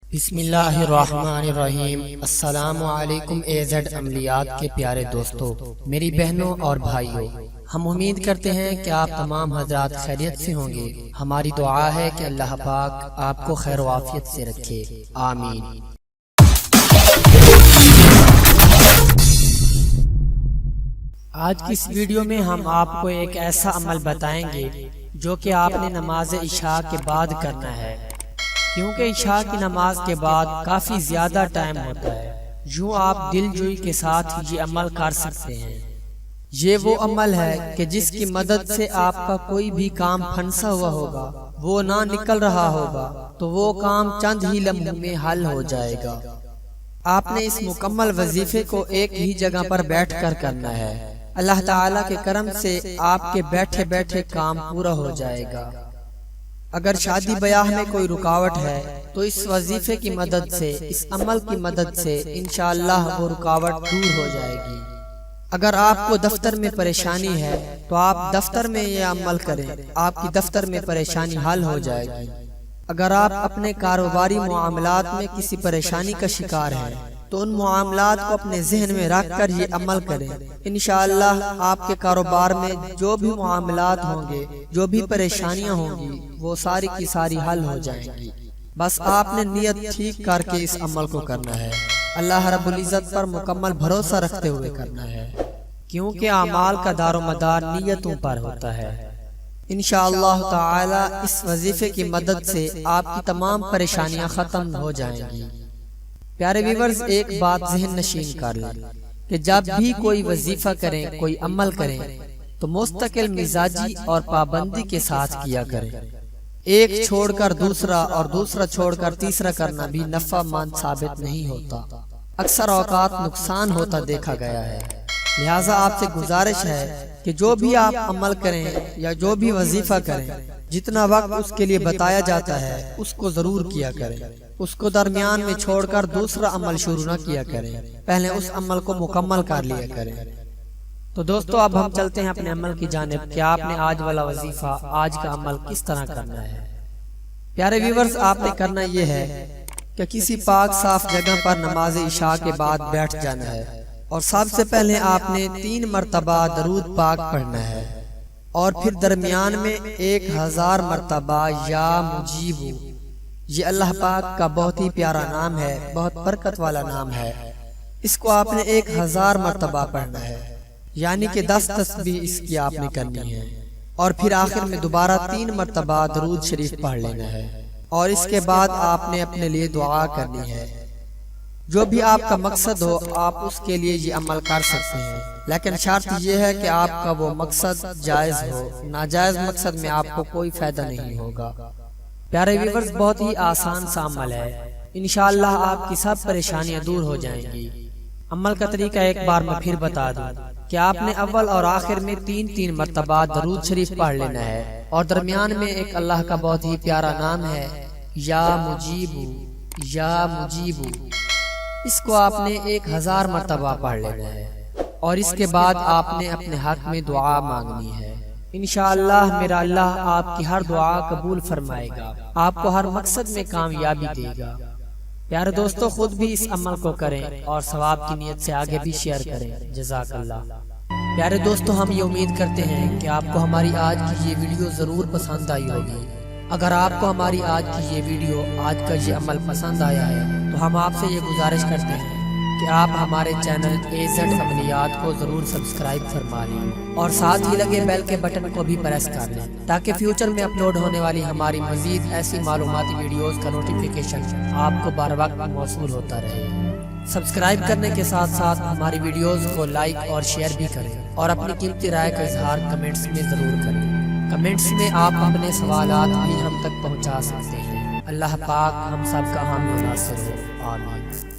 بسم اللہ الرحمن الرحیم۔ السلام علیکم ایزڈ عملیات کے پیارے دوستو، میری بہنوں اور بھائیوں، ہم امید کرتے ہیں کہ آپ تمام حضرات خیریت سے ہوں گے۔ ہماری دعا ہے کہ اللہ پاک آپ کو خیر و عافیت سے رکھے، آمین۔ آج کی اس ویڈیو میں ہم آپ کو ایک ایسا عمل بتائیں گے جو کہ آپ نے نماز عشاء کے بعد کرنا ہے، کیونکہ عشاء کی نماز کے بعد کافی زیادہ ٹائم ہوتا ہے۔ یوں آپ دل جوئی کے ساتھ یہ عمل کر سکتے ہیں۔ یہ وہ عمل ہے کہ جس کی مدد سے آپ کا کوئی بھی کام پھنسا ہوا ہوگا، وہ نہ نکل رہا ہوگا، تو وہ کام چند ہی لمحوں میں حل ہو جائے گا۔ آپ نے اس مکمل وظیفے کو ایک ہی جگہ پر بیٹھ کر کرنا ہے۔ اللہ تعالیٰ کے کرم سے آپ کے بیٹھے بیٹھے کام پورا ہو جائے گا۔ اگر شادی بیاہ میں کوئی رکاوٹ ہے تو اس وظیفے کی مدد سے، اس عمل کی مدد سے انشاءاللہ وہ رکاوٹ دور ہو جائے گی۔ اگر آپ کو دفتر میں پریشانی ہے تو آپ دفتر میں یہ عمل کریں، آپ کی دفتر میں پریشانی حل ہو جائے گی۔ اگر آپ اپنے کاروباری معاملات میں کسی پریشانی کا شکار ہیں تو ان معاملات کو اپنے ذہن میں رکھ کر یہ عمل کریں۔ انشاءاللہ آپ کے کاروبار میں جو بھی معاملات ہوں گے، جو بھی پریشانیاں ہوں گی، وہ ساری کی ساری حل ہو جائیں گی۔ بس آپ نے نیت ٹھیک کر کے اس عمل کو کرنا ہے، اللہ رب العزت پر مکمل بھروسہ رکھتے ہوئے کرنا ہے، کیونکہ اعمال کا دار و مدار نیتوں پر ہوتا ہے۔ انشاءاللہ تعالی اس وظیفے کی مدد سے آپ کی تمام پریشانیاں ختم ہو جائیں گی۔ پیارے ویورز، ایک بات ذہن نشین کر لیں کہ جب بھی کوئی وظیفہ کریں، کوئی عمل کریں تو مستقل مزاجی اور پابندی کے ساتھ کیا کریں۔ ایک چھوڑ کر دوسرا اور دوسرا چھوڑ کر تیسرا کرنا بھی نفع مند ثابت نہیں ہوتا، اکثر اوقات نقصان ہوتا دیکھا گیا ہے۔ لہٰذا آپ سے گزارش ہے کہ جو بھی آپ عمل کریں یا جو بھی وظیفہ کریں، جتنا وقت اس کے لیے بتایا جاتا ہے اس کو ضرور کیا کریں، اس کو درمیان میں چھوڑ کر دوسرا عمل شروع نہ کیا کریں، پہلے اس عمل کو مکمل کر لیا کریں۔ تو دوستو، اب ہم چلتے ہیں اپنے عمل کی جانب کہ آپ نے آج والا وظیفہ، آج کا عمل کس طرح کرنا ہے۔ پیارے ویورز، آپ نے کرنا یہ ہے کہ کسی پاک صاف جگہ پر نماز عشاء کے بعد بیٹھ جانا ہے، اور سب سے پہلے آپ نے 3 مرتبہ درود پاک پڑھنا ہے، اور پھر درمیان میں 1000 مرتبہ یا مجیبو۔ یہ اللہ پاک کا بہت ہی پیارا نام ہے، بہت برکت والا نام ہے۔ اس کو آپ نے 1000 مرتبہ پڑھنا ہے، یعنی کہ 10 تسبیح اس کی آپ نے کرنی ہے، اور پھر آخر میں دوبارہ 3 مرتبہ درود شریف پڑھ لینا ہے، اور اس کے بعد آپ نے اپنے لیے دعا کرنی ہے۔ جو بھی آپ کا مقصد ہو، آپ اس کے لیے یہ عمل کر سکتے ہیں، لیکن شرط یہ ہے کہ آپ کا وہ مقصد جائز ہو، ناجائز مقصد میں آپ کو کوئی فائدہ نہیں ہوگا۔ پیارے ویورز، بہت ہی آسان سا عمل ہے، انشاءاللہ آپ کی سب پریشانیاں دور ہو جائیں گی۔ عمل کا طریقہ ایک بار میں پھر بتا دوں کہ آپ نے اول اور آخر میں 3 مرتبہ درود شریف پڑھ لینا ہے، اور درمیان میں ایک اللہ کا بہت ہی پیارا نام ہے، یا مجیبو، یا مجیبو۔ اس کو آپ نے 1000 مرتبہ پڑھ لینا ہے، اور اس کے بعد آپ نے اپنے حق میں دعا مانگنی ہے۔ انشاءاللہ میرا اللہ آپ کی ہر دعا قبول فرمائے گا، آپ کو ہر مقصد میں کامیابی دے گا۔ پیارے دوستو، خود بھی اس عمل کو کریں اور ثواب کی نیت سے آگے بھی شیئر کریں۔ جزاک اللہ۔ پیارے دوستو، ہم یہ امید کرتے ہیں کہ آپ کو ہماری آج کی یہ ویڈیو ضرور پسند آئی ہوگی۔ اگر آپ کو ہماری آج کی یہ ویڈیو، آج کا یہ عمل پسند آیا ہے تو ہم آپ سے یہ گزارش کرتے ہیں کہ آپ ہمارے چینل ایزڈ عملیات کو ضرور سبسکرائب فرما لیں، اور ساتھ ہی لگے بیل کے بٹن کو بھی پریس کر لیں، تاکہ فیوچر میں اپلوڈ ہونے والی ہماری مزید ایسی معلوماتی ویڈیوز کا نوٹیفیکیشن آپ کو بر وقت موصول ہوتا رہے۔ سبسکرائب کرنے کے ساتھ ساتھ ہماری ویڈیوز کو لائک اور شیئر بھی کریں، اور اپنی قیمتی رائے کا اظہار کمنٹس میں ضرور کریں۔ کمنٹس میں آپ اپنے سوالات بھی ہم تک پہنچا سکتے ہیں۔ اللہ پاک ہم سب کا حامی و ناصر ہو، آمین۔